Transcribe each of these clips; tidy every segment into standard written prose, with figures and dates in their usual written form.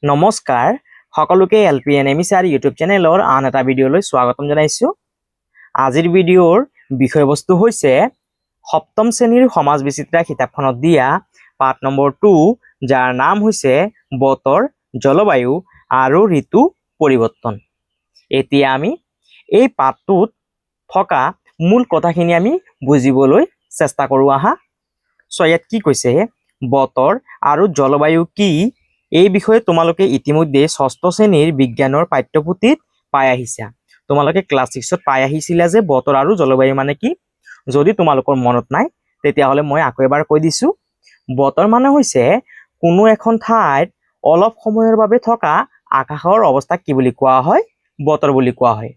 নমস্কাৰ সকলোকে LPNMECR YouTube চেনেলৰ আন এটা ভিডিঅ'লৈ স্বাগতম জনাইছো। আজিৰ ভিডিঅ'ৰ বিষয়বস্তু হৈছে সপ্তম শ্ৰেণীৰ সমাজ বিচিত্ৰা কিতাপখনত দিয়া পাঠ নম্বৰ 2 যাৰ নাম হৈছে বতৰ, জলবায়ু আৰু ঋতু পৰিৱৰ্তন। এতিয়া আমি এই পাঠটোত থকা মূল কথাখিনি আমি বুজিবলৈ চেষ্টা কৰো আহা। ইয়াত কি কৈছে, বতৰ আৰু জলবায়ু কি এই বিষয়ে তোমালোকে ইতিমধ্যে ষষ্ঠ শ্ৰেণীৰ বিজ্ঞানৰ পাঠ্যপুথিত পাই আহিছা। তোমালোকে ক্লাছ 6ত পাই আহিছিলা যে বতৰ আৰু জলবায়ু মানে কি। যদি তোমালোকৰ মনত নাই তেতিয়াহ'লে মই আকৌ এবাৰ কৈ দিছো। বতৰ মানে হৈছে কোনো এখন ঠাইত অলপ সময়ৰ বাবে থকা আকাশৰ অৱস্থাক কি বুলি কোৱা হয়, বতৰ বুলি কোৱা হয়।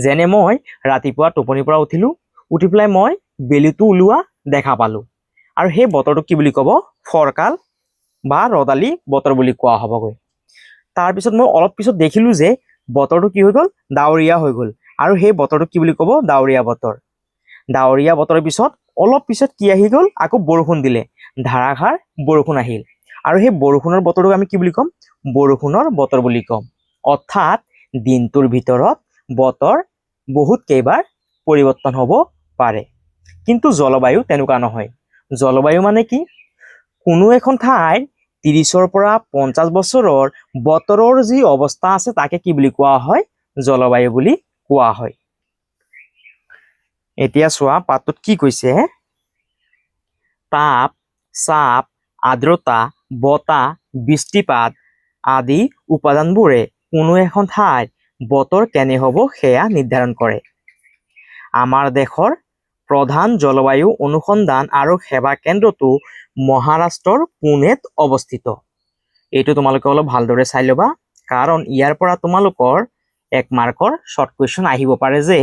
যেনে মই ৰাতিপুৱা টোপনিৰ পৰা উঠি পেলাই মই বেলিটো ওলোৱা দেখা পালো, আৰু সেই বতৰটো কি বুলি ক'ব, ফৰকাল বা ৰদালি বতৰ বুলি কোৱা হ'বগৈ। তাৰপিছত মই অলপ পিছত দেখিলো যে বতৰটো কি হৈ গ'ল, ডাৱৰীয়া হৈ গ'ল, আৰু সেই বতৰটো কি বুলি ক'ব, ডাৱৰীয়া বতৰ। ডাৱৰীয়া বতৰৰ পিছত অলপ পিছত কি আহি গ'ল, আকৌ বৰষুণ দিলে, ধাৰাসাৰ বৰষুণ আহিল, আৰু সেই বৰষুণৰ বতৰটোক আমি কি বুলি ক'ম, বৰষুণৰ বতৰ বুলি ক'ম। অৰ্থাৎ দিনটোৰ ভিতৰত বতৰ বহুত কেইবাৰ পৰিৱৰ্তন হ'ব পাৰে। কিন্তু জলবায়ু তেনেকুৱা নহয়। জলবায়ু মানে কি, কোনো এখন ঠাইৰ 30ৰ পৰা 50 বছৰৰ বতৰৰ যি অৱস্থা আছে তাকে কি বুলি কোৱা হয়, জলবায়ু বুলি কোৱা হয়। এতিয়া চোৱা পাঠটোত কি কৈছে, তাপ, চাপ, আৰ্দ্ৰতা, বতাহ, বৃষ্টিপাত আদি উপাদানবোৰে কোনো এখন ঠাইত বতৰ কেনে হ'ব সেয়া নিৰ্ধাৰণ কৰে। আমাৰ দেশৰ প্ৰধান জলবায়ু অনুসন্ধান আৰু সেৱা কেন্দ্ৰটো মহাৰাষ্ট্ৰৰ পুনেত অৱস্থিত। এইটো তোমালোকে অলপ ভালদৰে চাই ল'বা, কাৰণ ইয়াৰ পৰা তোমালোকৰ 1 মাৰ্কৰ শৰ্ট কুৱেশ্যন আহিব পাৰে যে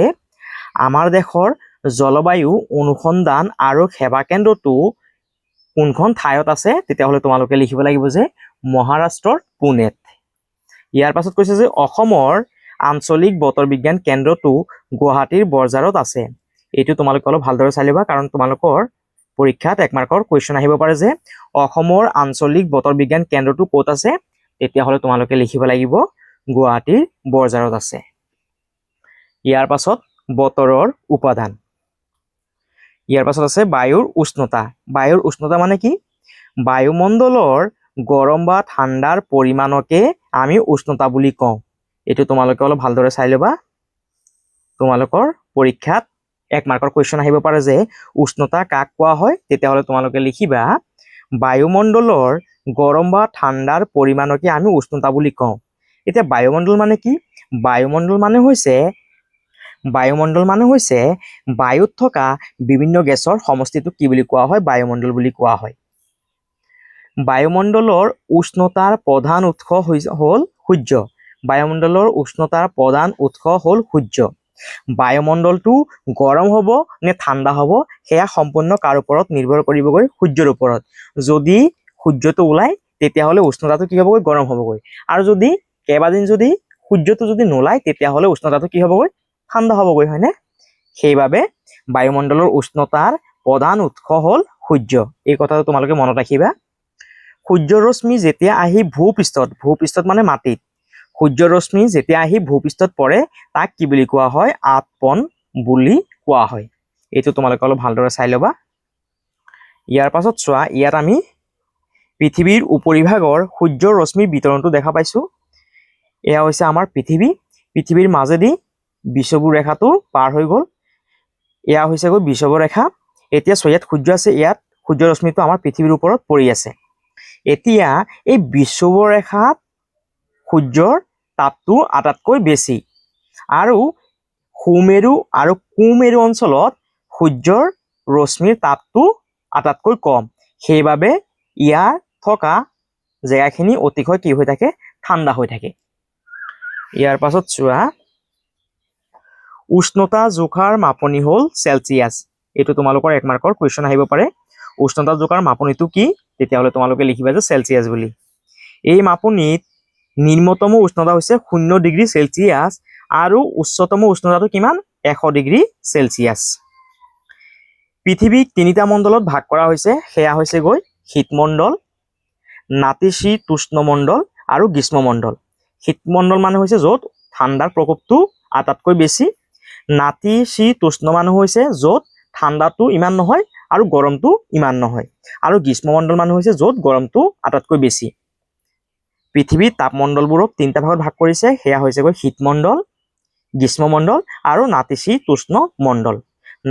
আমাৰ দেশৰ জলবায়ু অনুসন্ধান আৰু সেৱা কেন্দ্ৰটো কোনখন ঠাইত আছে। তেতিয়াহ'লে তোমালোকে লিখিব লাগিব যে মহাৰাষ্ট্ৰৰ পুনেত। ইয়াৰ পাছত কৈছে যে অসমৰ আঞ্চলিক বতৰ বিজ্ঞান কেন্দ্ৰটো গুৱাহাটীৰ বৰঝাৰত আছে। এইটো তোমালোকে অলপ ভালদৰে চাই ল'বা, কাৰণ তোমালোকৰ পৰীক্ষাত 1 মাৰ্কৰ কুৱেশ্যন আহিব পাৰে যে অসমৰ আঞ্চলিক বতৰ বিজ্ঞান কেন্দ্ৰটো ক'ত আছে। তেতিয়াহ'লে তোমালোকে লিখিব লাগিব গুৱাহাটীৰ বৰঝাৰত আছে। ইয়াৰ পাছত বতৰৰ উপাদান। ইয়াৰ পাছত আছে বায়ুৰ উষ্ণতা। বায়ুৰ উষ্ণতা মানে কি, বায়ুমণ্ডলৰ গৰম বা ঠাণ্ডাৰ পৰিমাণকে আমি উষ্ণতা বুলি কওঁ। এইটো তোমালোকে অলপ ভালদৰে চাই ল'বা, তোমালোকৰ পৰীক্ষাত 1 মাৰ্কৰ কুৱেশ্যন আহিব পাৰে যে উষ্ণতা কাক কোৱা হয়। তেতিয়াহ'লে তোমালোকে লিখিবা বায়ুমণ্ডলৰ গৰম বা ঠাণ্ডাৰ পৰিমাণকে আমি উষ্ণতা বুলি কওঁ। এতিয়া বায়ুমণ্ডল মানে কি, বায়ুমণ্ডল মানে হৈছে বায়ুত থকা বিভিন্ন গেছৰ সমষ্টিটোক কি বুলি কোৱা হয়, বায়ুমণ্ডল বুলি কোৱা হয়। বায়ুমণ্ডলৰ উষ্ণতাৰ প্ৰধান উৎস হ'ল সূৰ্য। বায়ুমণ্ডলৰ উষ্ণতাৰ প্ৰধান উৎস হ'ল সূৰ্য। বায়ুমণ্ডলটো গৰম হ'ব নে ঠাণ্ডা হ'ব সেয়া সম্পূৰ্ণ কাৰ ওপৰত নিৰ্ভৰ কৰিবগৈ, সূৰ্যৰ ওপৰত। যদি সূৰ্যটো ওলাই তেতিয়াহ'লে উষ্ণতাটো কি হ'বগৈ, গৰম হ'বগৈ, আৰু যদি কেইবাদিন যদি সূৰ্যটো যদি নোলায় তেতিয়াহ'লে উষ্ণতাটো কি হ'বগৈ, ঠাণ্ডা হ'বগৈ, হয়নে। সেইবাবে বায়ুমণ্ডলৰ উষ্ণতাৰ প্ৰধান উৎস হ'ল সূৰ্য। এই কথাটো তোমালোকে মনত ৰাখিবা। সূৰ্যৰ ৰশ্মি যেতিয়া আহি ভূপৃষ্ঠত মানে মাটিত, সূৰ্যৰ ৰশ্মি যেতিয়া আহি ভূপৃষ্ঠত পৰে তাক কি বুলি কোৱা হয়, আতপন বুলি কোৱা হয়। এইটো তোমালোকে অলপ ভালদৰে চাই ল'বা। ইয়াৰ পাছত চোৱা, ইয়াত আমি পৃথিৱীৰ উপৰিভাগৰ সূৰ্যৰ ৰশ্মিৰ বিতৰণটো দেখা পাইছো। এয়া হৈছে আমাৰ পৃথিৱীৰ মাজেদি বিষুৱ ৰেখাটো পাৰ হৈ গ'ল। এয়া হৈছে গৈ বিষুৱ ৰেখা। এতিয়া চোৱা, ইয়াত সূৰ্য আছে, ইয়াত সূৰ্যৰ ৰশ্মিটো আমাৰ পৃথিৱীৰ ওপৰত পৰি আছে। এতিয়া এই বিষুৱ ৰেখাত সূৰ্যৰ তাপটো আটাইতকৈ বেছি, আৰু সুমেৰু আৰু কুমেৰু অঞ্চলত সূৰ্যৰ ৰশ্মিৰ তাপটো আটাইতকৈ কম। সেইবাবে ইয়াৰ থকা জেগাখিনি অতিশয় কি হৈ থাকে, ঠাণ্ডা হৈ থাকে। ইয়াৰ পাছত চোৱা, উষ্ণতা জোখাৰ মাপনি হ'ল চেলচিয়াছ। এইটো তোমালোকৰ 1 মাৰ্কৰ কুৱেশ্যন আহিব পাৰে। উষ্ণতা জোখাৰ মাপনিটো কি, তেতিয়াহ'লে তোমালোকে লিখিবা যে চেলচিয়াছ বুলি। এই মাপনিত নিম্নতম উষ্ণতা হৈছে 0 ডিগ্ৰী চেলচিয়াছ আৰু উচ্চতম উষ্ণতাটো কিমান, 100 ডিগ্ৰী চেলচিয়াছ। পৃথিৱীক 3টা মণ্ডলত ভাগ কৰা হৈছে, সেয়া হৈছে গৈ শীতমণ্ডল, নাতিশীতোষ্ণ মণ্ডল আৰু গ্ৰীষ্মমণ্ডল। শীতমণ্ডল মানে হৈছে য'ত ঠাণ্ডাৰ প্ৰকোপটো আটাইতকৈ বেছি। নাতিশীতোষ্ণ মানে হৈছে য'ত ঠাণ্ডাটো ইমান নহয় আৰু গৰমটো ইমান নহয়। আৰু গ্ৰীষ্মমণ্ডল মানে হৈছে য'ত গৰমটো আটাইতকৈ বেছি। পৃথিৱীৰ তাপমণ্ডলবোৰক তিনিটা ভাগত ভাগ কৰিছে, সেয়া হৈছেগৈ শীতমণ্ডল, গ্ৰীষ্মমণ্ডল আৰু নাতিশীতোষ্ণ মণ্ডল।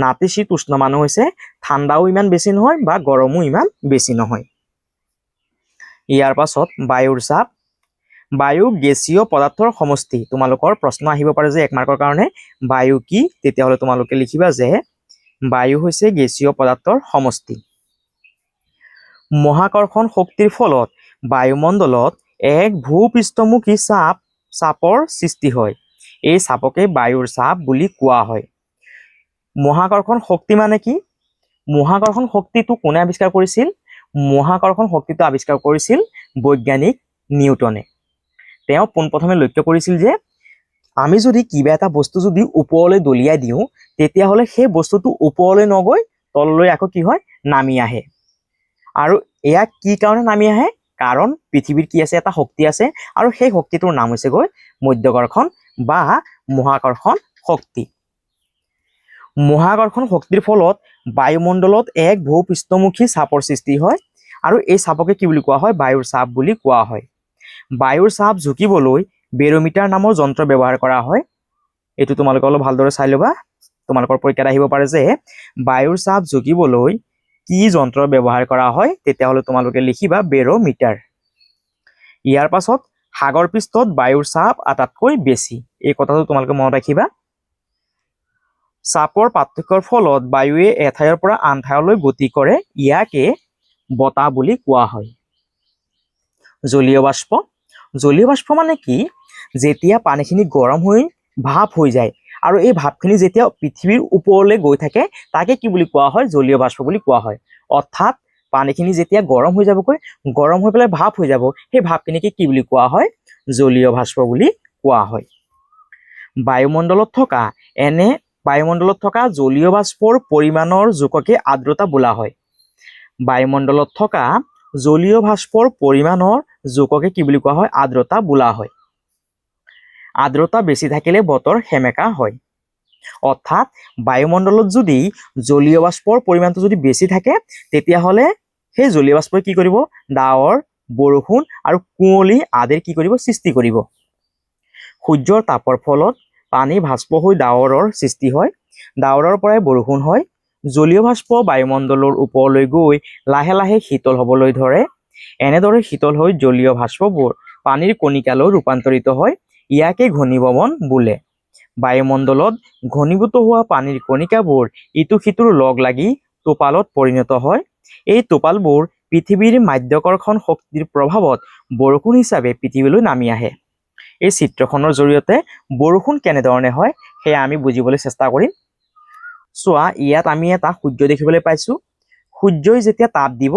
নাতিশীতোষ্ণ মানে হৈছে ঠাণ্ডাও ইমান বেছি নহয় বা গৰমো ইমান বেছি নহয়। ইয়াৰ পাছত বায়ুৰ চাপ। বায়ু গেছীয় পদাৰ্থৰ সমষ্টি। তোমালোকৰ প্ৰশ্ন আহিব পাৰে যে 1 মাৰ্কৰ কাৰণে বায়ু কি, তেতিয়াহ'লে তোমালোকে লিখিবা যে বায়ু হৈছে গেছীয় পদাৰ্থৰ সমষ্টি। মহাকৰ্ষণ শক্তিৰ ফলত বায়ুমণ্ডলত এক ভূপৃষ্ঠমুখী চাপৰ সৃষ্টি হয়। এই চাপকে বায়ুৰ চাপ বুলি কোৱা হয়। মহাকৰ্ষণ শক্তি মানে কি? মহাকৰ্ষণ শক্তিটো কোনে আৱিষ্কাৰ কৰিছিল? মহাকৰ্ষণ শক্তিটো আৱিষ্কাৰ কৰিছিল বৈজ্ঞানিক নিউটনে। তেওঁ পোনপ্ৰথমে লক্ষ্য কৰিছিল যে আমি যদি কিবা এটা বস্তু যদি ওপৰলৈ দলিয়াই দিওঁ, তেতিয়াহ'লে সেই বস্তুটো ওপৰলৈ নগৈ তললৈ আকৌ কি হয়, নামি আহে। আৰু এয়া কি কাৰণে নামি আহে? কাৰণ পৃথিৱীৰ কি আছে, এটা শক্তি আছে, আৰু সেই শক্তিটোৰ নাম হৈছে গৈ মধ্যাকৰ্ষণ বা মহাকৰ্ষণ শক্তি। মহাকৰ্ষণ শক্তিৰ ফলত বায়ুমণ্ডলত এক ভূপৃষ্ঠমুখী চাপৰ সৃষ্টি হয়, আৰু এই চাপকে কি বুলি কোৱা হয়? বায়ুৰ চাপ বুলি কোৱা হয়। বায়ুৰ চাপ জুখিবলৈ বেৰোমিটাৰ নামৰ যন্ত্ৰ ব্যৱহাৰ কৰা হয়। এইটো তোমালোকে অলপ ভালদৰে চাই ল'বা, তোমালোকৰ পৰীক্ষাত আহিব পাৰে যে বায়ুৰ চাপ জুখিবলৈ কি যন্ত্ৰ ব্যৱহাৰ কৰা হয়, তেতিয়াহ'লে তোমালোকে লিখিবা বেৰোমিটাৰ। ইয়াৰ পাছত সাগৰ পৃষ্ঠত বায়ুৰ চাপ আটাইতকৈ বেছি। এই কথাটো তোমালোকে মনত ৰাখিবা। চাপৰ পাৰ্থক্যৰ ফলত বায়ুৱে এঠাইৰ পৰা আন ঠাইলৈ গতি কৰে, ইয়াকে বতাহ বুলি কোৱা হয়। জলীয় বাষ্প। জলীয় বাষ্প মানে কি? যেতিয়া পানীখিনি গৰম হৈ ভাপ হৈ যায় আৰু এই ভাপখিনি যেতিয়া পৃথিৱীৰ ওপৰলৈ গৈ থাকে, তাকে কি বুলি কোৱা হয়? জলীয় বাষ্প বুলি কোৱা হয়। অৰ্থাৎ পানীখিনি যেতিয়া গৰম হৈ যাবগৈ, গৰম হৈ পেলাই ভাপ হৈ যাব, সেই ভাপখিনিকে কি বুলি কোৱা হয়? জলীয় বাষ্প বুলি কোৱা হয়। বায়ুমণ্ডলত থকা জলীয় বাষ্পৰ পৰিমাণৰ জোখকে আৰ্দ্ৰতা বোলা হয়। বায়ুমণ্ডলত থকা জলীয় বাষ্পৰ পৰিমাণৰ জোখকে কি বুলি কোৱা হয়? আৰ্দ্ৰতা বোলা হয়। আৰ্দ্ৰতা বেছি থাকিলে বতৰ সেমেকা হয়। অৰ্থাৎ বায়ুমণ্ডলত যদি জলীয় বাষ্পৰ পৰিমাণটো যদি বেছি থাকে, তেতিয়াহ'লে সেই জলীয় বাষ্পই কি কৰিব? ডাৱৰ, বৰষুণ আৰু কুঁৱলী আদিৰ কি কৰিব? সৃষ্টি কৰিব। সূৰ্যৰ তাপৰ ফলত পানী ভাস্প হৈ ডাৱৰৰ সৃষ্টি হয়। ডাৱৰৰ পৰাই বৰষুণ হয়। জলীয় বাষ্প বায়ুমণ্ডলৰ ওপৰলৈ গৈ লাহে লাহে শীতল হ'বলৈ ধৰে। এনেদৰে শীতল হৈ জলীয় বাষ্পবোৰ পানীৰ কণিকালৈ ৰূপান্তৰিত হয়, ইয়াকে ঘনীভৱন বোলে। বায়ুমণ্ডলত ঘনীভূত হোৱা পানীৰ কণিকাবোৰ ইটো সিটোৰ লগ লাগি টোপালত পৰিণত হয়। এই টোপালবোৰ পৃথিৱীৰ মাধ্যাকৰ্ষণ শক্তিৰ প্ৰভাৱত বৰষুণ হিচাপে পৃথিৱীলৈ নামি আহে। এই চিত্ৰখনৰ জৰিয়তে বৰষুণ কেনেধৰণে হয় সেয়া আমি বুজিবলৈ চেষ্টা কৰিম। চোৱা, ইয়াত আমি এটা সূৰ্য দেখিবলৈ পাইছোঁ। সূৰ্যই যেতিয়া তাপ দিব,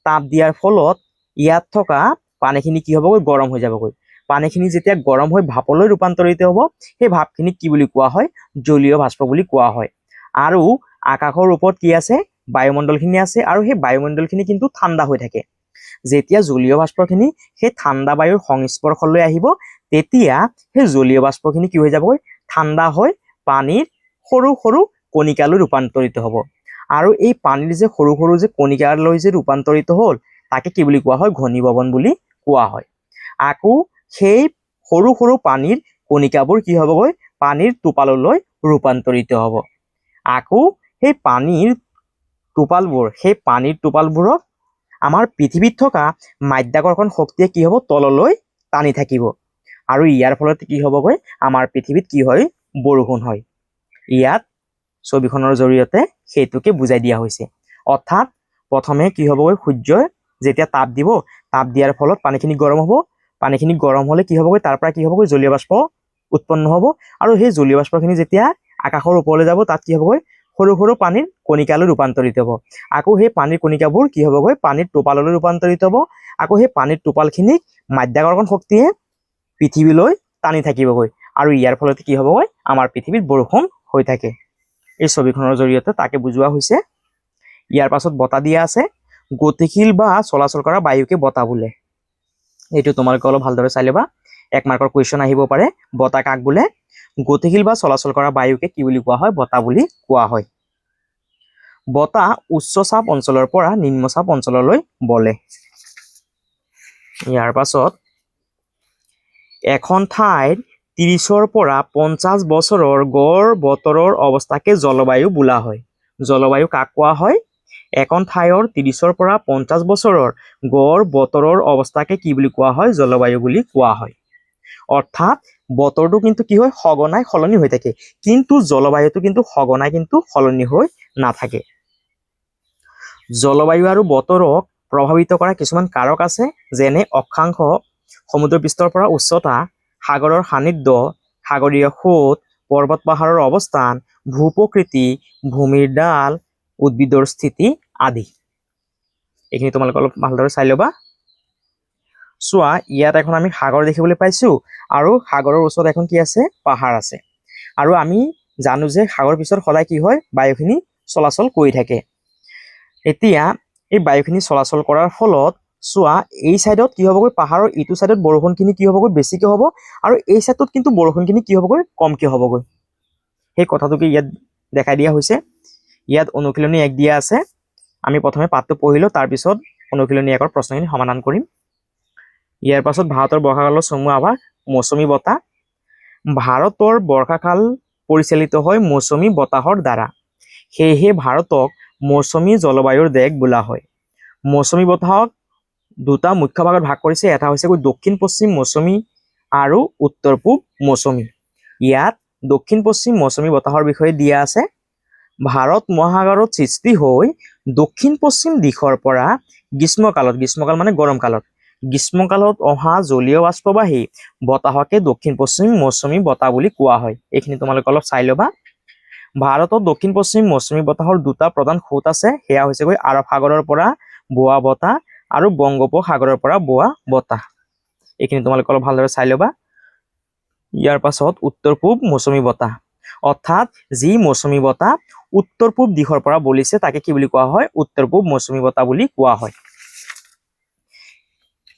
তাপ দিয়াৰ ফলত ইয়াত থকা পানীখিনি কি হ'বগৈ? গৰম হৈ যাবগৈ। পানীখিনি যেতিয়া গৰম হৈ ভাপলৈ ৰূপান্তৰিত হ'ব, সেই ভাপখিনিক কি বুলি কোৱা হয়? জলীয় বাষ্প বুলি কোৱা হয়। আৰু আকাশৰ ওপৰত কি আছে? বায়ুমণ্ডলখিনি আছে, আৰু সেই বায়ুমণ্ডলখিনি কিন্তু ঠাণ্ডা হৈ থাকে। যেতিয়া জলীয় বাষ্পখিনি সেই ঠাণ্ডা বায়ুৰ সংস্পৰ্শলৈ আহিব, তেতিয়া সেই জলীয় বাষ্পখিনি কি হৈ যাবগৈ? ঠাণ্ডা হৈ পানীৰ সৰু সৰু কণিকালৈ ৰূপান্তৰিত হ'ব। আৰু এই পানীৰ যে সৰু সৰু যে কণিকালৈ যে ৰূপান্তৰিত হ'ল, তাকে কি বুলি কোৱা হয়? ঘনীভৱন বুলি কোৱা হয়। আকৌ সেই সৰু সৰু পানীৰ কণিকাবোৰ কি হ'বগৈ? পানীৰ টোপাললৈ ৰূপান্তৰিত হ'ব। আকৌ সেই পানীৰ টোপালবোৰক আমাৰ পৃথিৱীত থকা মাধ্যাকৰ্ষণ শক্তিয়ে কি হ'ব? তললৈ টানি থাকিব। আৰু ইয়াৰ ফলত কি হ'বগৈ? আমাৰ পৃথিৱীত কি হয়? বৰষুণ হয়। ইয়াত ছবিখনৰ জৰিয়তে সেইটোকে বুজাই দিয়া হৈছে। অৰ্থাৎ প্ৰথমে কি হ'বগৈ? সূৰ্যই যেতিয়া তাপ দিব, তাপ দিয়াৰ ফলত পানীখিনি গৰম হ'ব। পানীখিনি গৰম হ'লে কি হ'বগৈ? তাৰ পৰা কি হ'বগৈ? জলীয় বাষ্প উৎপন্ন হ'ব। আৰু সেই জলীয় বাষ্পখিনি যেতিয়া আকাশৰ ওপৰলৈ যাব, তাত কি হ'বগৈ? সৰু সৰু পানীৰ কণিকালৈ ৰূপান্তৰিত হ'ব। আকৌ সেই পানীৰ কণিকাবোৰ কি হ'বগৈ? পানীৰ টোপাললৈ ৰূপান্তৰিত হ'ব। আকৌ সেই পানীৰ টোপালখিনিক মাধ্যাকৰ্ষণ শক্তিয়ে পৃথিৱীলৈ টানি থাকিবগৈ। আৰু ইয়াৰ ফলত কি হ'বগৈ? আমাৰ পৃথিৱীত বৰষুণ হৈ থাকে। এই ছবিখনৰ জৰিয়তে তাকে বুজোৱা হৈছে। ইয়াৰ পাছত বতাহ দিয়া আছে। গতিশীল বা চলাচল কৰা বায়ুকে বতাহ বোলে। এইটো তোমালোকে অলপ ভালদৰে চাই ল'বা। 1 মাৰ্কৰ কুৱেশ্যন আহিব পাৰে। বতাহ কাক বোলে? গতিশীল বা চলাচল কৰা বায়ুকে কি বুলি কোৱা হয়? বতাহ বুলি কোৱা হয়। বতাহ উচ্চ চাপ অঞ্চলৰ পৰা নিম্ন চাপ অঞ্চললৈ বলে। ইয়াৰ পাছত এখন ঠাইৰ 30ৰ পৰা 50 বছৰৰ গড় বতৰৰ অৱস্থাকে জলবায়ু বোলা হয়। জলবায়ু কাক কোৱা হয়? এখন ঠাইৰ 30ৰ পৰা 50 বছৰৰ গড় বতৰৰ অৱস্থাকে কি বুলি কোৱা হয়? জলবায়ু বুলি কোৱা হয়। অৰ্থাৎ বতৰটো কিন্তু কি হয়? সঘনাই সলনি হৈ থাকে, কিন্তু জলবায়ুটো কিন্তু সঘনাই কিন্তু সলনি হৈ নাথাকে। জলবায়ু আৰু বতৰক প্ৰভাৱিত কৰা কিছুমান কাৰক আছে, যেনে অক্ষাংশ, সমুদ্ৰ পৃষ্ঠৰ পৰা উচ্চতা, সাগৰৰ সান্নিধ্য, সাগৰীয় সোঁত, পৰ্বত পাহাৰৰ অৱস্থান, ভূপ্ৰকৃতি, ভূমিৰ ডাল, উদ্ভিদৰ স্থিতি আদি। এইখিনি তোমালোকে অলপ ভালদৰে চাই ল'বা। চোৱা, ইয়াত এখন আমি সাগৰ দেখিবলৈ পাইছো আৰু সাগৰৰ ওচৰত এখন কি আছে? পাহাৰ আছে। আৰু আমি জানো যে সাগৰ পৃষ্ঠত সদায় কি হয়? বায়ুখিনি চলাচল কৰি থাকে। এতিয়া এই বায়ুখিনি চলাচল কৰাৰ ফলত চোৱা, এই চাইডত কি হ'বগৈ? পাহাৰৰ ইটো চাইডত বৰষুণখিনি কি হ'বগৈ? বেছিকৈ হ'ব, আৰু এই চাইডত কিন্তু বৰষুণখিনি কি হ'বগৈ? কমকৈ হ'বগৈ। সেই কথাটোকে ইয়াত দেখাই দিয়া হৈছে। ইয়াত অনুশীলনী 1 দিয়া আছে। আমি প্ৰথমে পাঠটো পঢ়িলোঁ, তাৰপিছত অনুশীলনী 1ৰ প্ৰশ্নখিনি সমাধান কৰিম। ইয়াৰ পাছত ভাৰতৰ বৰ্ষাকালৰ চমু আভাস, মৌচুমী বতাহ। ভাৰতৰ বৰ্ষাকাল পৰিচালিত হয় মৌচুমী বতাহৰ দ্বাৰা। সেয়েহে ভাৰতক মৌচুমী জলবায়ুৰ দেশ বোলা হয়। মৌচুমী বতাহক 2টা মুখ্য ভাগত ভাগ কৰিছে। এটা হৈছে দক্ষিণ পশ্চিম মৌচুমী আৰু উত্তৰ পূব মৌচুমী। ইয়াত দক্ষিণ পশ্চিম মৌচুমী বতাহৰ বিষয়ে দিয়া আছে। ভাৰত মহাসাগৰত সৃষ্টি হৈ দক্ষিণ পশ্চিম দিশৰ পৰা গ্ৰীষ্মকাল মানে গৰম কালত, গ্ৰীষ্মকালত অহা জলীয় বাষ্পবাহী বতাহকে দক্ষিণ পশ্চিম মৌচুমী বতাহ বুলি কোৱা হয়। এইখিনি তোমালোকে অলপ চাই ল'বা। ভাৰতত দক্ষিণ পশ্চিম মৌচুমী বতাহৰ 2টা প্ৰধান সোঁত আছে। সেয়া হৈছে আৰৱ সাগৰৰ পৰা বোৱা বতাহ আৰু বংগোপসাগৰৰ পৰা বোৱা বতাহ। এইখিনি তোমালোকে অলপ ভালদৰে চাই ল'বা। ইয়াৰ পাছত উত্তৰ পূব মৌচুমী বতাহ, অৰ্থাৎ যি মৌচুমী বতাহ উত্তৰ পূব দিশৰ পৰা বলিছে তাকে কি বুলি কোৱা হয়? উত্তৰ পূব মৌচুমী বতাহ বুলি কোৱা হয়।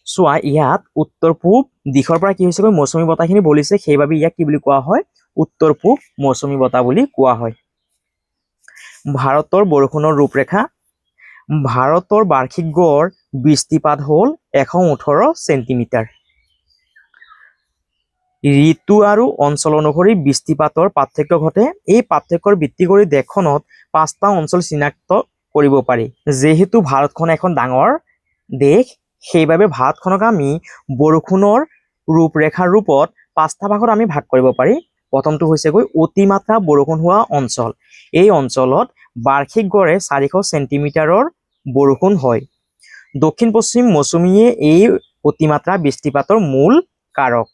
চোৱা, ইয়াত উত্তৰ পূব দিশৰ পৰা কি হৈছে? মৌচুমী বতাহখিনি বলিছে, সেইবাবে ইয়াক কি বুলি কোৱা হয়? উত্তৰ পূব মৌচুমী বতাহ বুলি কোৱা হয়। ভাৰতৰ বৰষুণৰ ৰূপৰেখা। ভাৰতৰ বাৰ্ষিক গড় বৃষ্টিপাত হ'ল 118 চেণ্টিমিটাৰ। ঋতু আৰু অঞ্চল অনুসৰি বৃষ্টিপাতৰ পাৰ্থক্য ঘটে। এই পাৰ্থক্যৰ ভিত্তি কৰি দেশখনত 5টা অঞ্চল চিনাক্ত কৰিব পাৰি। যিহেতু ভাৰতখন এখন ডাঙৰ দেশ, সেইবাবে ভাৰতখনক আমি বৰষুণৰ ৰূপৰেখাৰ ৰূপত 5টা ভাগত আমি ভাগ কৰিব পাৰি। প্ৰথমটো হৈছে অতিমাত্ৰা বৰষুণ হোৱা অঞ্চল। এই অঞ্চলত বাৰ্ষিক গড়ে 400 চেণ্টিমিটাৰৰ বৰষুণ হয়। দক্ষিণ পশ্চিম মৌচুমীয়ে এই অতিমাত্ৰা বৃষ্টিপাতৰ মূল কাৰক।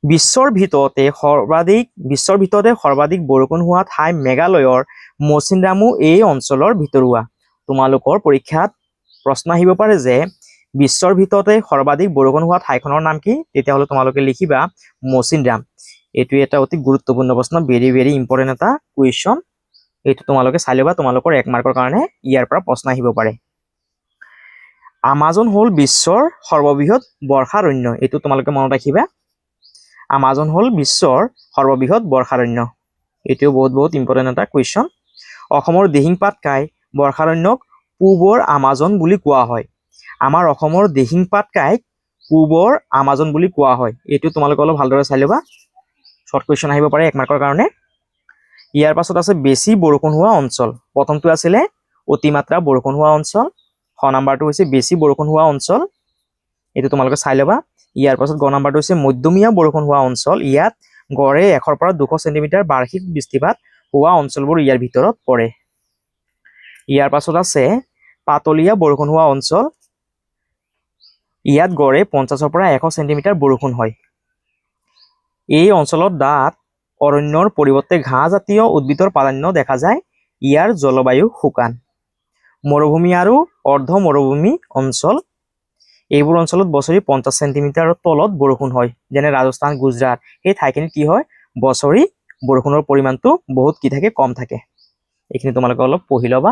বিশ্বৰ ভিতৰতে সৰ্বাধিক বৰষুণ হোৱা ঠাই মেঘালয়ৰ মৌচিনৰামো এই অঞ্চলৰ ভিতৰুৱা। তোমালোকৰ পৰীক্ষাত প্ৰশ্ন আহিব পাৰে যে বিশ্বৰ ভিতৰতে সৰ্বাধিক বৰষুণ হোৱা ঠাইখনৰ নাম কি? তেতিয়াহ'লে তোমালোকে লিখিবা মৌচিনৰাম। এইটো এটা অতি গুৰুত্বপূৰ্ণ প্ৰশ্ন, ভেৰি ইম্পৰ্টেণ্ট এটা কুৱেশ্যন। এইটো তোমালোকে চাই ল'বা, তোমালোকৰ 1 মাৰ্কৰ কাৰণে ইয়াৰ পৰা প্ৰশ্ন আহিব পাৰে। আমাজন হ'ল বিশ্বৰ সৰ্ববৃহৎ বৰ্ষাৰণ্য। এইটো তোমালোকে মনত ৰাখিবা। আমাজন হ'ল বিশ্বৰ সৰ্ববৃহৎ বৰ্ষাৰণ্য। এইটোও বহুত ইম্পৰ্টেণ্ট এটা কুৱেশ্যন। অসমৰ দিহিং পাটকাই বৰ্ষাৰণ্যক পূবৰ আমাজন বুলি কোৱা হয়। আমাৰ অসমৰ দিহিং পাটকাইক পূবৰ আমাজন বুলি কোৱা হয়। এইটো তোমালোকে অলপ ভালদৰে চাই ল'বা। শ্বৰ্ট কুৱেশ্যন আহিব পাৰে 1 মাৰ্কৰ কাৰণে। ইয়াৰ পাছত আছে বেছি বৰষুণ হোৱা অঞ্চল। প্ৰথমটো আছিলে অতিমাত্ৰা বৰষুণ হোৱা অঞ্চল, নাম্বাৰটো হৈছে বেছি বৰষুণ হোৱা অঞ্চল। এইটো তোমালোকে চাই ল'বা। ইয়াৰ পাছত নাম্বাৰটো হৈছে মধ্যমীয়া বৰষুণ হোৱা অঞ্চল। ইয়াত গড়ে 100 পৰা 200 চেণ্টিমিটাৰ বাৰ্ষিক বৃষ্টিপাত হোৱা অঞ্চলবোৰ ইয়াৰ ভিতৰত পৰে। ইয়াৰ পাছত আছে পাতলীয়া বৰষুণ হোৱা অঞ্চল। ইয়াত গড়ে 50 পৰা 100 চেণ্টিমিটাৰ বৰষুণ হয়। এই অঞ্চলত ডাঠ অৰণ্যৰ পৰিৱৰ্তে ঘাঁহজাতীয় উদ্ভিদৰ প্ৰাধান্য দেখা যায়। ইয়াৰ জলবায়ু শুকান। মৰুভূমি আৰু অৰ্ধ মৰুভূমি অঞ্চল। এইবোৰ অঞ্চলত বছৰি 50 চেণ্টিমিটাৰৰ তলত বৰষুণ হয়। যেনে ৰাজস্থান, গুজৰাট, সেই ঠাইখিনিত কি হয়? বছৰি বৰষুণৰ পৰিমাণটো বহুত কি থাকে? কম থাকে। এইখিনি তোমালোকে অলপ পঢ়ি ল'বা।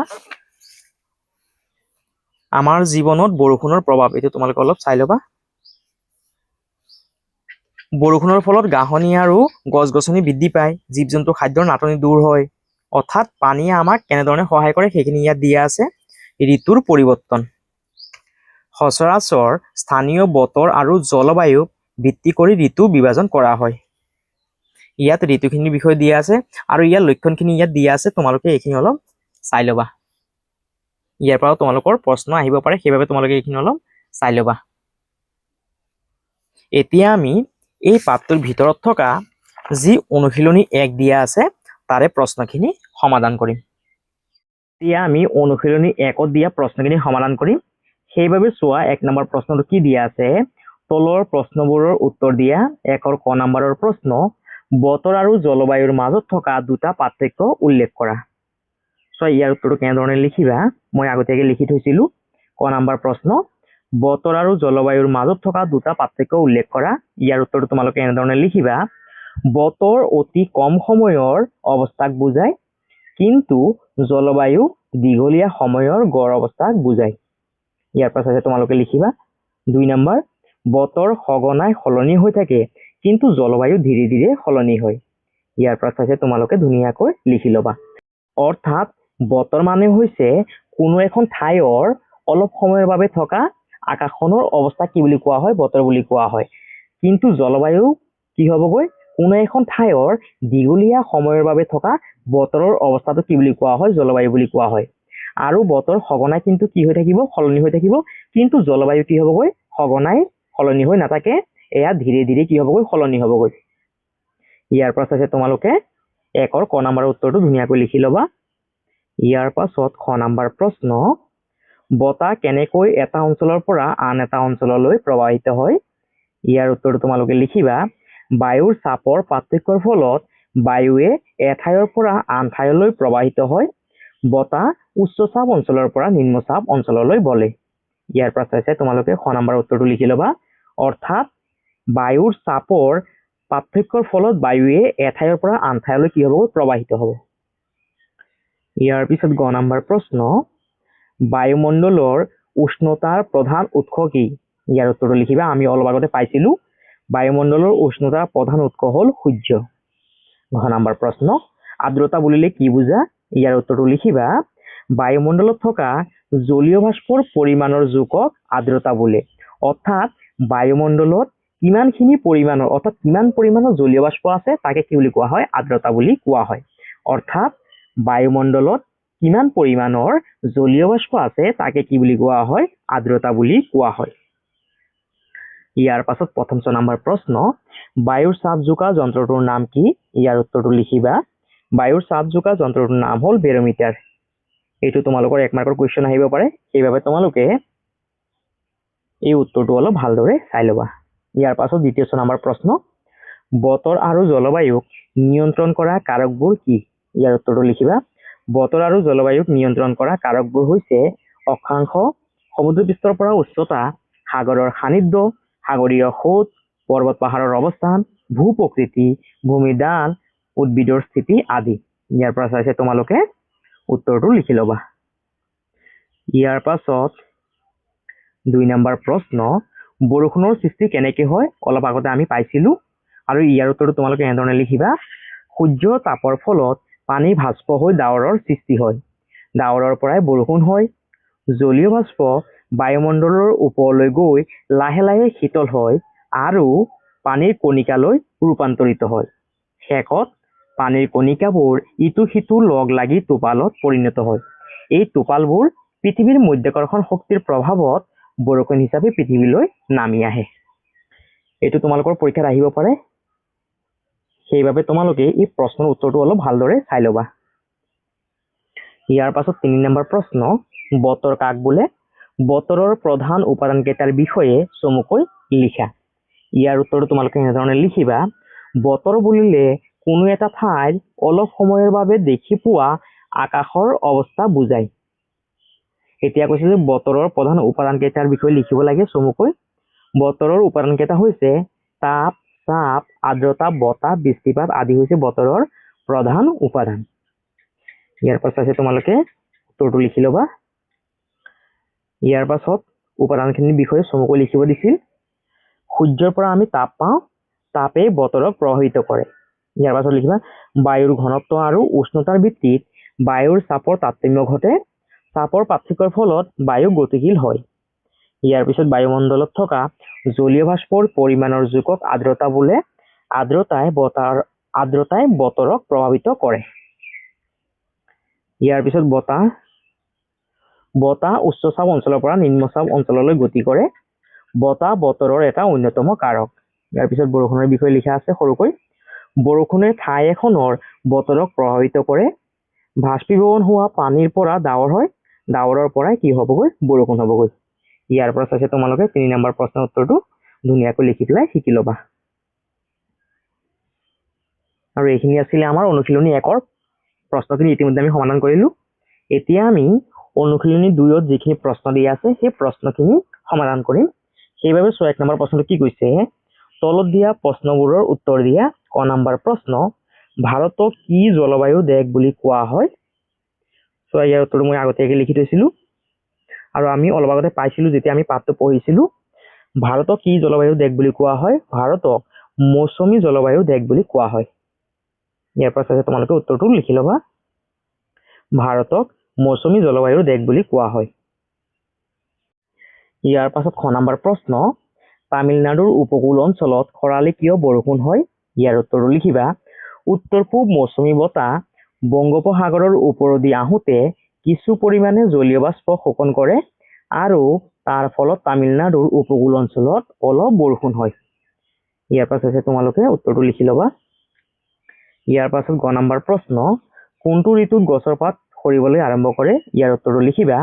আমাৰ জীৱনত বৰষুণৰ প্ৰভাৱ, এইটো তোমালোকে অলপ চাই ল'বা। বৰষুণৰ ফলত ঘাঁহনি আৰু গছ-গছনি বৃদ্ধি পায়, জীৱ-জন্তু খাদ্যৰ নাটনি দূৰ হয়। অৰ্থাৎ পানীয়ে আমাক কেনেধৰণে সহায় কৰে সেইখিনি ইয়াত দিয়া আছে। ঋতুৰ পৰিৱৰ্তন। সচৰাচৰ স্থানীয় বতৰ আৰু জলবায়ু ভিত্তি কৰি ঋতু বিভাজন কৰা হয়। ইয়াত ঋতুখিনিৰ বিষয়ে দিয়া আছে আৰু ইয়াৰ লক্ষণখিনি ইয়াত দিয়া আছে, তোমালোকে এইখিনি অলপ চাই ল'বা। ইয়াৰ পৰা তোমালোকৰ প্ৰশ্ন আহিব পাৰে, সেইবাবে তোমালোকে এইখিনি অলপ চাই ল'বা। এতিয়া আমি এই পাঠটোৰ ভিতৰত থকা যি অনুশীলনী 1 দিয়া আছে তাৰে প্ৰশ্নখিনি সমাধান কৰিম। এতিয়া আমি অনুশীলনী 1ত দিয়া প্ৰশ্নখিনি সমাধান কৰিম। সেইবাবে চোৱা 1 নম্বৰ প্ৰশ্নটো কি দিয়া আছে, তলৰ প্ৰশ্নবোৰৰ উত্তৰ দিয়া। 1ৰ ক নম্বৰৰ প্ৰশ্ন, বতৰ আৰু জলবায়ুৰ মাজত থকা দুটা পাৰ্থক্য উল্লেখ কৰা। চোৱা ইয়াৰ উত্তৰটো কেনেধৰণে লিখিবা, মই আগতীয়াকৈ লিখি থৈছিলো। ক নম্বৰ প্ৰশ্ন, বতৰ আৰু জলবায়ুৰ মাজত থকা দুটা পাৰ্থক্য উল্লেখ কৰা। ইয়াৰ উত্তৰটো তোমালোকে এনেধৰণে লিখিবা, বতৰ অতি কম সময়ৰ অৱস্থাক বুজায়, কিন্তু জলবায়ু দীঘলীয়া সময়ৰ গড় অৱস্থাক বুজায়। ইয়াৰ পাছতে তোমালোকে লিখিবা 2 নম্বৰ, বতৰ সঘনাই সলনি হৈ থাকে, কিন্তু জলবায়ু ধীৰে ধীৰে সলনি হয়। ইয়াৰ পাছতে তোমালোকে ধুনীয়াকৈ লিখি ল'বা। অৰ্থাৎ বতৰ মানে হৈছে কোনো এখন ঠাইৰ অলপ সময়ৰ বাবে থকা আকাশখনৰ অৱস্থা কি বুলি কোৱা হয়, বতৰ বুলি কোৱা হয়। কিন্তু জলবায়ু কি হ'বগৈ, কোনো এখন ঠাইৰ দীঘলীয়া সময়ৰ বাবে থকা বতৰৰ অৱস্থাটো কি বুলি কোৱা হয়, জলবায়ু বুলি কোৱা হয়। আৰু বতৰ সঘনাই কিন্তু কি হৈ থাকিব, সলনি হৈ থাকিব, কিন্তু জলবায়ু কি হ'বগৈ, সঘনাই সলনি হৈ নাথাকে, এয়া ধীৰে ধীৰে কি হ'বগৈ, সলনি হ'বগৈ। ইয়াৰ পাছতে তোমালোকে 1ৰ ক নম্বৰৰ উত্তৰটো ধুনীয়াকৈ লিখি ল'বা। ইয়াৰ পাছত খ নম্বৰ প্ৰশ্ন, বতাহ কেনেকৈ এটা অঞ্চলৰ পৰা আন এটা অঞ্চললৈ প্ৰবাহিত হয়। ইয়াৰ উত্তৰটো তোমালোকে লিখিবা, বায়ুৰ চাপৰ পাৰ্থক্যৰ ফলত বায়ুৱে এঠাইৰ পৰা আন ঠাইলৈ প্ৰবাহিত হয়। বতাহ উচ্চ চাপ অঞ্চলৰ পৰা নিম্ন চাপ অঞ্চললৈ বলে। ইয়াৰ পাছতে তোমালোকে খ নম্বৰ উত্তৰটো লিখি ল'বা। অৰ্থাৎ বায়ুৰ চাপৰ পাৰ্থক্যৰ ফলত বায়ুৱে এঠাইৰ পৰা আন ঠাইলৈ কি হ'ব, প্ৰবাহিত হ'ব। ইয়াৰ পিছত গ নম্বৰ প্ৰশ্ন, বায়ুমণ্ডলৰ উষ্ণতাৰ প্ৰধান উৎস কি। ইয়াৰ উত্তৰটো লিখিবা, আমি অলপ আগতে পাইছিলো, বায়ুমণ্ডলৰ উষ্ণতাৰ প্ৰধান উৎস হ'ল সূৰ্য। ঘ নম্বৰ প্ৰশ্ন, আৰ্দ্ৰতা বুলিলে কি বুজা। ইয়াৰ উত্তৰটো লিখিবা, বায়ুমণ্ডলত থকা জলীয় বাষ্পৰ পৰিমাণৰ জোখক আৰ্দ্ৰতা বোলে। অৰ্থাৎ বায়ুমণ্ডলত কিমানখিনি পৰিমাণৰ, অৰ্থাৎ কিমান পৰিমাণৰ জলীয় বাষ্প আছে তাকে কি বুলি কোৱা হয়, আৰ্দ্ৰতা বুলি কোৱা হয়। অৰ্থাৎ বায়ুমণ্ডলত কিমান পৰিমাণৰ জলীয় বাষ্প আছে তাকে কি বুলি কোৱা হয়, আৰ্দ্ৰতা বুলি কোৱা হয়। ইয়াৰ পাছত প্ৰথম নম্বৰ প্ৰশ্ন, বায়ুৰ চাপ জোখা যন্ত্ৰটোৰ নাম কি। ইয়াৰ উত্তৰটো লিখিবা, বায়ুৰ চাপ জোখা যন্ত্ৰটোৰ নাম হ'ল বেৰোমিটাৰ। এইটো তোমালোকৰ 1 মাৰ্কৰ কুৱেশ্যন আহিব পাৰে, সেইবাবে তোমালোকে এই উত্তৰটো অলপ ভালদৰে চাই ল'বা। ইয়াৰ পাছত দ্বিতীয় নম্বৰ প্ৰশ্ন, বতৰ আৰু জলবায়ুক নিয়ন্ত্ৰণ কৰা কাৰকবোৰ কি। ইয়াৰ উত্তৰটো লিখিবা, বতৰ আৰু জলবায়ুক নিয়ন্ত্ৰণ কৰা কাৰকবোৰ হৈছে অক্ষাংশ, সমুদ্ৰ পৃষ্ঠৰ পৰা উচ্চতা, সাগৰৰ সান্নিধ্য, সাগৰীয় সোঁত, পৰ্বত পাহাৰৰ অৱস্থান, ভূ প্ৰকৃতি, ভূমিৰ ঢাল, উদ্ভিদৰ স্থিতি আদি। ইয়াৰ পৰা চাইছে তোমালোকে উত্তৰটো লিখি ল'বা। ইয়াৰ পাছত 2 নম্বৰ প্ৰশ্ন, বৰষুণৰ সৃষ্টি কেনেকৈ হয়। অলপ আগতে আমি পাইছিলো, আৰু ইয়াৰ উত্তৰটো তোমালোকে এনেধৰণে লিখিবা, সূৰ্যৰ তাপৰ ফলত পানী ভাস্প হৈ ডাৱৰৰ সৃষ্টি হয়। ডাৱৰৰ পৰাই বৰষুণ হয়। জলীয় বাষ্প বায়ুমণ্ডলৰ ওপৰলৈ গৈ লাহে লাহে শীতল হয় আৰু পানীৰ কণিকালৈ ৰূপান্তৰিত হয়। শেষত পানীৰ কণিকাবোৰ ইটো সিটো লগ লাগি টোপালত পৰিণত হয়। এই টোপালবোৰ পৃথিৱীৰ মধ্যাকৰ্ষণ শক্তিৰ প্ৰভাৱত বৰষুণ হিচাপে পৃথিৱীলৈ নামি আহে। এইটো তোমালোকৰ পৰীক্ষাত আহিব পাৰে, সেইবাবে তোমালোকে এই প্ৰশ্নৰ উত্তৰটো অলপ ভালদৰে চাই ল'বা। ইয়াৰ পাছত 3 নম্বৰ প্ৰশ্ন, বতৰ কাক বোলে। বতৰৰ প্ৰধান উপাদানকেইটাৰ বিষয়ে চমুকৈ লিখা। ইয়াৰ উত্তৰটো তোমালোকে এনেধৰণে লিখিবা, বতৰ বুলিলে কোনো এটা ঠাইৰ অলপ সময়ৰ বাবে দেখি পোৱা আকাশৰ অৱস্থা বুজায়। এতিয়া কৈছে যে বতৰৰ প্ৰধান উপাদানকেইটাৰ বিষয়ে লিখিব লাগে চমুকৈ। বতৰৰ উপাদানকেইটা হৈছে তাপ, চাপ, আৰ্দ্ৰতা, বতাহ, বৃষ্টিপাত আদি হৈছে বতৰৰ প্ৰধান উপাদান। ইয়াৰ পাছত তোমালোকে উত্তৰটো লিখি ল'বা। ইয়াৰ পাছত উপাদানখিনিৰ বিষয়ে চমুকৈ লিখিব দিছিল। সূৰ্যৰ পৰা আমি তাপ পাওঁ, তাপে বতৰক প্ৰভাৱিত কৰে। ইয়াৰ পাছত লিখিবা বায়ুৰ ঘনত্ব আৰু উষ্ণতাৰ ভিত্তিত বায়ুৰ চাপৰ তাৰতম্য ঘটে। চাপৰ পাৰ্থক্যৰ ফলত বায়ু গতিশীল হয়। ইয়াৰ পিছত বায়ুমণ্ডলত থকা জলীয় বাষ্পৰ পৰিমাণৰ জোখক আৰ্দ্ৰতা বোলে। আৰ্দ্ৰতাই বতৰক প্ৰভাৱিত কৰে। ইয়াৰ পিছত বতাহ উচ্চ চাপ অঞ্চলৰ পৰা নিম্ন চাপ অঞ্চললৈ গতি কৰে। বতাহ বতৰৰ এটা অন্যতম কাৰক। ইয়াৰ পিছত বৰষুণৰ বিষয়ে লিখা আছে সৰুকৈ। বৰষুণে ঠাই এখনৰ বতৰক প্ৰভাৱিত কৰে। বাষ্পীভৱন হোৱা পানীৰ পৰা ডাৱৰ হয়। ডাৱৰৰ পৰাই কি হ'বগৈ? বৰষুণ হ'বগৈ। ইয়াৰ পৰা চাইছে তোমালোকে 3 নম্বৰ প্ৰশ্নৰ উত্তৰটো ধুনীয়াকৈ লিখি পেলাই শিকি ল'বা। আৰু এইখিনি আছিলে আমাৰ অনুশীলনী 1ৰ প্ৰশ্নখিনি ইতিমধ্যে আমি সমাধান কৰিলো। এতিয়া আমি অনুশীলনী 2ত যিখিনি প্ৰশ্ন দিয়া আছে সেই প্ৰশ্নখিনি সমাধান কৰিম। সেইবাবে 1 নম্বৰ প্ৰশ্নটো কি কৈছে? তলত দিয়া প্ৰশ্নবোৰৰ উত্তৰ দিয়া। ক নম্বৰ প্ৰশ্ন, ভাৰতক কি জলবায়ুৰ দেশ বুলি কোৱা হয়? ইয়াৰ উত্তৰটো মই আগতীয়াকৈ লিখি থৈছিলো আৰু আমি অলপ আগতে পাইছিলো যেতিয়া আমি পাঠটো পঢ়িছিলো। ভাৰতক কি জলবায়ুৰ দেশ বুলি কোৱা হয়? ভাৰতক মৌচুমী জলবায়ুৰ দেশ বুলি কোৱা হয়। ইয়াৰ পৰা চাইছে তোমালোকে উত্তৰটো লিখি ল'বা। ভাৰতক মৌচুমী জলবায়ুৰ দেশ বুলি কোৱা হয়। ইয়াৰ পাছত খ নম্বৰ প্ৰশ্ন, তামিলনাডুৰ উপকূল অঞ্চলত খৰালি কিয় বৰষুণ হয়? ইয়াৰ উত্তৰটো লিখিবা। উত্তৰ পূব মৌচুমী বতাহ বংগোপসাগৰৰ ওপৰেদি আহোঁতে কিছু পৰিমাণে জলীয় বাষ্প শোষণ কৰে আৰু তাৰ ফলত তামিলনাডুৰ উপকূল অঞ্চলত অলপ বৰষুণ হয়। ইয়াৰ পাছত তোমালোকে উত্তৰটো লিখি ল'বা। ইয়াৰ পাছত গ নম্বৰ প্ৰশ্ন, কোনটো ঋতুত গছৰ পাত সৰিবলৈ আৰম্ভ কৰে? ইয়াৰ উত্তৰটো লিখিবা।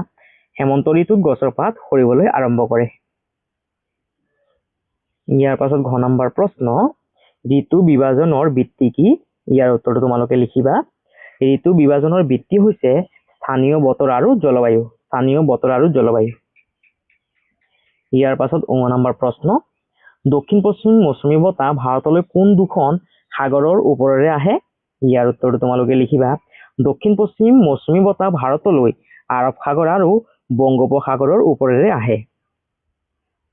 হেমন্ত ঋতুত গছৰ পাত সৰিবলৈ আৰম্ভ কৰে। ইয়াৰ পাছত ঘ নম্বৰ প্ৰশ্ন, ঋতু বিভাজনৰ ভিত্তি কি? ইয়াৰ উত্তৰটো তোমালোকে লিখিবা। ঋতু বিভাজনৰ ভিত্তি হৈছে স্থানীয় বতৰ আৰু জলবায়ু। স্থানীয় বতৰ আৰু জলবায়ু। ইয়াৰ পাছত 9 নম্বৰ প্ৰশ্ন, দক্ষিণ পশ্চিম মৌচুমী বতাহ ভাৰতলৈ কোন দুখন সাগৰৰ ওপৰেৰে আহে? ইয়াৰ উত্তৰটো তোমালোকে লিখিবা। দক্ষিণ পশ্চিম মৌচুমী বতাহ ভাৰতলৈ আৰৱ সাগৰ আৰু বংগোপসাগৰৰ ওপৰেৰে আহে।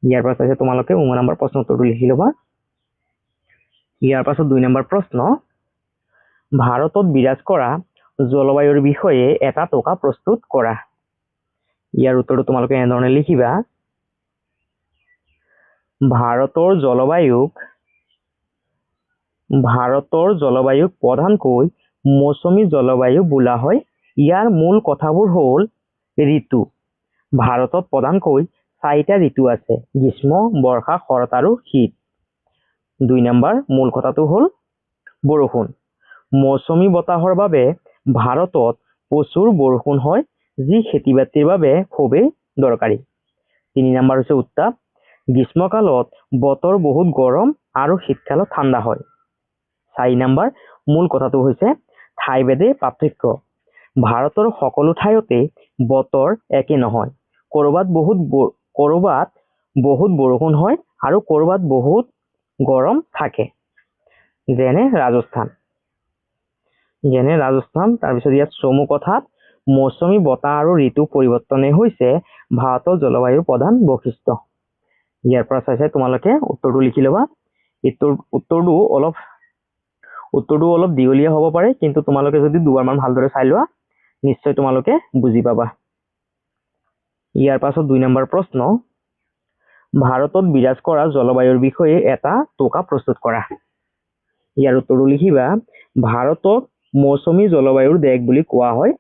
ইয়াৰ পাছত তোমালোকে 9 নম্বৰ প্ৰশ্নৰ উত্তৰটো লিখি ল'বা। ইয়াৰ পাছত 2 নম্বৰ প্ৰশ্ন, ভাৰতত বিৰাজ কৰা জলবায়ুৰ বিষয়ে এটা টকা প্ৰস্তুত কৰা। ইয়াৰ উত্তৰটো তোমালোকে এনেধৰণে লিখিবা। ভাৰতৰ জলবায়ুক প্ৰধানকৈ মৌচুমী জলবায়ু বোলা হয়। ইয়াৰ মূল কথাবোৰ হ'ল ঋতু। ভাৰতত প্ৰধানকৈ 4টা ঋতু আছে, গ্ৰীষ্ম, বৰ্ষা, শৰৎ আৰু শীত। 2 নম্বৰ মূল কথাটো হ'ল বৰষুণ। মৌচুমী বতাহৰ বাবে ভাৰতত প্ৰচুৰ বৰষুণ হয়, যি খেতি বাতিৰ বাবে খুবেই দৰকাৰী। 3 নম্বৰ হৈছে উত্তাপ। গ্ৰীষ্মকালত বতৰ বহুত গৰম আৰু শীতকালত ঠাণ্ডা হয়। 4 নম্বৰ মূল কথাটো হৈছে ঠাইভেদে পাৰ্থক্য। ভাৰতৰ সকলো ঠাইতে বতৰ একে নহয়। ক'ৰবাত বহুত বৰষুণ হয় আৰু ক'ৰবাত বহুত গৰম থাকে, যেনে ৰাজস্থান। তাৰপিছত ইয়াত চমু কথাত মৌচুমী বতাহ আৰু ঋতু পৰিৱৰ্তনে হৈছে ভাৰতৰ জলবায়ুৰ প্ৰধান বৈশিষ্ট্য। ইয়াৰ পৰা চাইছে তোমালোকে উত্তৰটো লিখি ল'বা। উত্তৰটো অলপ দীঘলীয়া হ'ব পাৰে, কিন্তু তোমালোকে যদি দুবাৰমান ভালদৰে চাই লোৱা নিশ্চয় তোমালোকে বুজি পাবা। ইয়াৰ পাছত 2 নম্বৰ প্ৰশ্ন, ভাৰতত বিৰাজ কৰা জলবায়ুৰ বিষয়ে এটা টকা প্ৰস্তুত কৰা। ইয়াৰ উত্তৰটো লিখিবা। ভাৰতক মৌচুমী জলবায়ুৰ দেশ বুলি কোৱা হয়।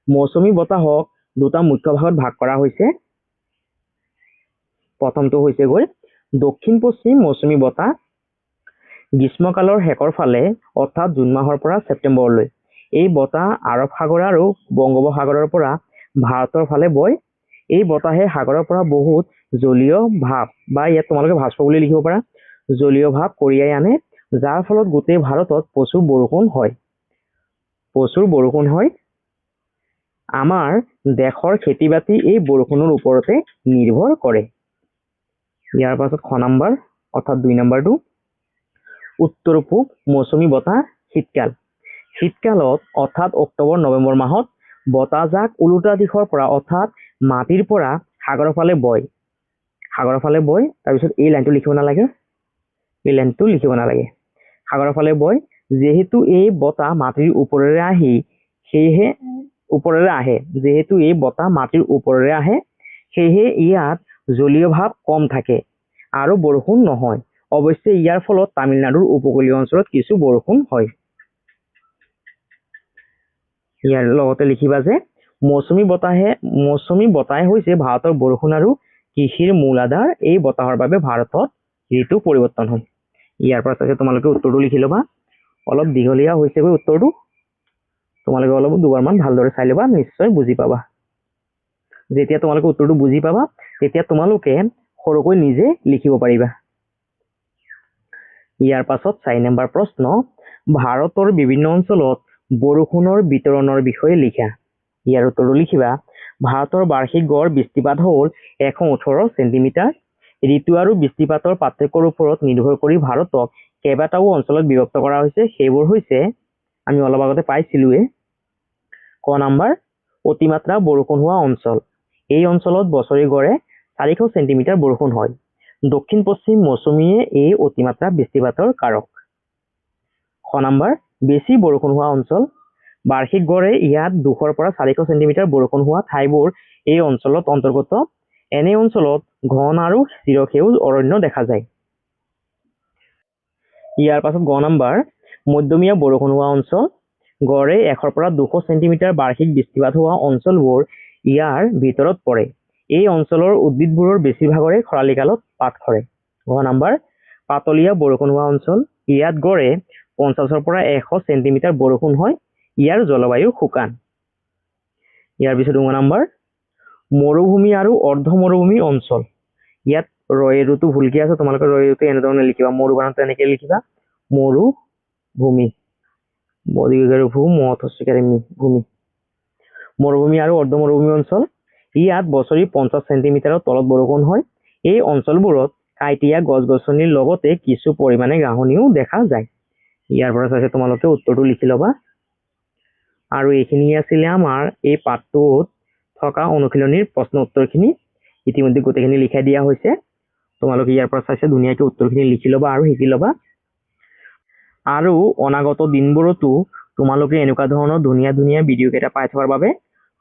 মৌচুমী বতাহক 2টা মুখ্য ভাগত ভাগ কৰা হৈছে। প্ৰথমটো হৈছে দক্ষিণ পশ্চিম মৌচুমী বতাহ গ্ৰীষ্মকালৰ শেষৰ ফালে অৰ্থাৎ জুন মাহৰ পৰা ছেপ্টেম্বৰলৈ। এই বতাহ আৰৱ সাগৰ আৰু বংগোপসাগৰৰ পৰা ভাৰতৰ ফালে বয়। এই বতাহে সাগৰৰ পৰা বহুত জলীয় ভাপ বা ইয়াত তোমালোকে ভাস্প বুলি লিখিব পাৰা, জলীয় ভাপ কঢ়িয়াই আনে, যাৰ ফলত গোটেই ভাৰতত প্ৰচুৰ বৰষুণ হয়। আমাৰ দেশৰ খেতি বাতি এই বৰষুণৰ ওপৰতে নিৰ্ভৰ কৰে। ইয়াৰ পাছত খ নম্বৰ অৰ্থাৎ 2 নম্বৰটো, উত্তৰ পূব মৌচুমী বতাহ শীতকাল। শীতকালত অৰ্থাৎ অক্টোবৰ নৱেম্বৰ মাহত বতাহজাক ওলোটা দিশৰ পৰা অৰ্থাৎ মাটিৰ পৰা সাগৰৰ ফালে বয়। তাৰপিছত এই লাইনটো লিখিব নালাগে। এই লাইনটো লিখিব নালাগে। সাগৰৰ ফালে বয় যেহেতু এই বতাহ মাটিৰ ওপৰেৰে আহি সেয়েহে যেহেতু এই বতাহ মাটিৰ ওপৰেৰে আহে সেয়েহে ইয়াত জলীয় ভাৱ কম থাকে আৰু বৰষুণ নহয়। অৱশ্যে ইয়াৰ ফলত তামিলনাডুৰ উপকূলীয় অঞ্চলত কিছু বৰষুণ হয়। ইয়াৰ লগতে লিখিবা যে মৌচুমী বতাহ হৈছে ভাৰতৰ বৰষুণ আৰু কৃষিৰ মূল আধাৰ। এই বতাহৰ বাবে ভাৰতত ঋতু পৰিৱৰ্তন হয়। ইয়াৰ পৰা চাগে তোমালোকে উত্তৰটো লিখি ল'বা। অলপ দীঘলীয়া হৈছে উত্তৰটো, তোমালোকে অলপ দুবাৰমান ভালদৰে চাই ল'বা, নিশ্চয় বুজি পাবা। যেতিয়া তোমালোকে উত্তৰটো বুজি পাবা তেতিয়া তোমালোকে সৰুকৈ নিজে লিখিব পাৰিবা। ইয়াৰ পাছত 4 নম্বৰ প্ৰশ্ন, ভাৰতৰ বিভিন্ন অঞ্চলত বৰষুণৰ বিতৰণৰ বিষয়ে লিখা। ইয়াৰ উত্তৰটো লিখিবা। ভাৰতৰ বাৰ্ষিক গড় বৃষ্টিপাত হ'ল 118 চেণ্টিমিটাৰ। ঋতু আৰু বৃষ্টিপাতৰ পাৰ্থক্যৰ ওপৰত নিৰ্ভৰ কৰি ভাৰতক কেইবাটাও অঞ্চলত বিভক্ত কৰা হৈছে। সেইবোৰ হৈছে আমি অলপ আগতে পাইছিলোৱে। ক নম্বৰ, অতিমাত্ৰা বৰষুণ হোৱা অঞ্চল। এই অঞ্চলত বছৰি গড়ে 400 চেণ্টিমিটাৰ বৰষুণ হয়। দক্ষিণ পশ্চিম মৌচুমীয়ে এই অতিমাত্ৰা বৃষ্টিপাতৰ কাৰক। খ নম্বৰ, বেছি বৰষুণ হোৱা অঞ্চল। বাৰ্ষিক গড়ে ইয়াত 200 পৰা 400 চেণ্টিমিটাৰ বৰষুণ হোৱা ঠাইবোৰ এই অঞ্চলত অন্তৰ্গত। এনে অঞ্চলত ঘন আৰু চিৰসেউজ অৰণ্য দেখা যায়। ইয়াৰ পাছত গ নম্বৰ, মধ্যমীয়া বৰষুণ হোৱা অঞ্চল। গড়ে 100 পৰা 200 চেণ্টিমিটাৰ বাৰ্ষিক বৃষ্টিপাত হোৱা অঞ্চলবোৰ ইয়াৰ ভিতৰত পৰে। এই অঞ্চলৰ উদ্ভিদবোৰৰ বেছিভাগৰে খৰালি কালত পাত সৰে। ঘ নম্বৰ, পাতলীয়া বৰষুণ হোৱা অঞ্চল। ইয়াত গড়ে 50 পৰা 100 চেণ্টিমিটাৰ বৰষুণ হয়। ইয়াৰ জলবায়ু শুকান। ইয়াৰ পিছত ঙ নম্বৰ, মৰুভূমি আৰু অৰ্ধ মৰুভূমি অঞ্চল। ইয়াত ৰয়েৰুটো ভুলকে আছে, তোমালোকে ৰয়েৰুটো এনেধৰণে লিখিবা, মৰু বানানটো এনেকে লিখিবা, মৰুভূমি, ভূমি। মৰুভূমি আৰু অৰ্ধ মৰুভূমি অঞ্চল। ইয়াত বছৰি 50 চেণ্টিমিটাৰৰ তলত বৰষুণ হয়। এই অঞ্চলবোৰত কাঁইটীয়া গছ গছনিৰ লগতে কিছু পৰিমাণে ঘাঁহনিও দেখা যায়। ইয়াৰ পৰা চাগে তোমালোকে উত্তৰটো লিখি ল'বা। আৰু এইখিনি আছিলে আমাৰ এই পাঠটোত থকা অনুশীলনীৰ প্ৰশ্ন উত্তৰখিনি। ইতিমধ্যে গোটেইখিনি লিখাই দিয়া হৈছে। তোমালোকে ইয়াৰ পৰা চাইছে ধুনীয়াকৈ উত্তৰখিনি লিখি ল'বা আৰু শিকি ল'বা। আৰু অনাগত দিনবোৰতো তোমালোকে এনেকুৱা ধৰণৰ ধুনীয়া ধুনীয়া ভিডিঅ' কেইটা পাই থকাৰ বাবে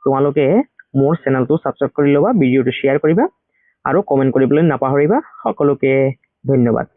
তোমালোকে মোৰ চেনেলটো ছাবস্ক্ৰাইব কৰি ল'বা, ভিডিঅ'টো শ্বেয়াৰ কৰিবা আৰু কমেণ্ট কৰিবলৈ নাপাহৰিবা। সকলোকে ধন্যবাদ।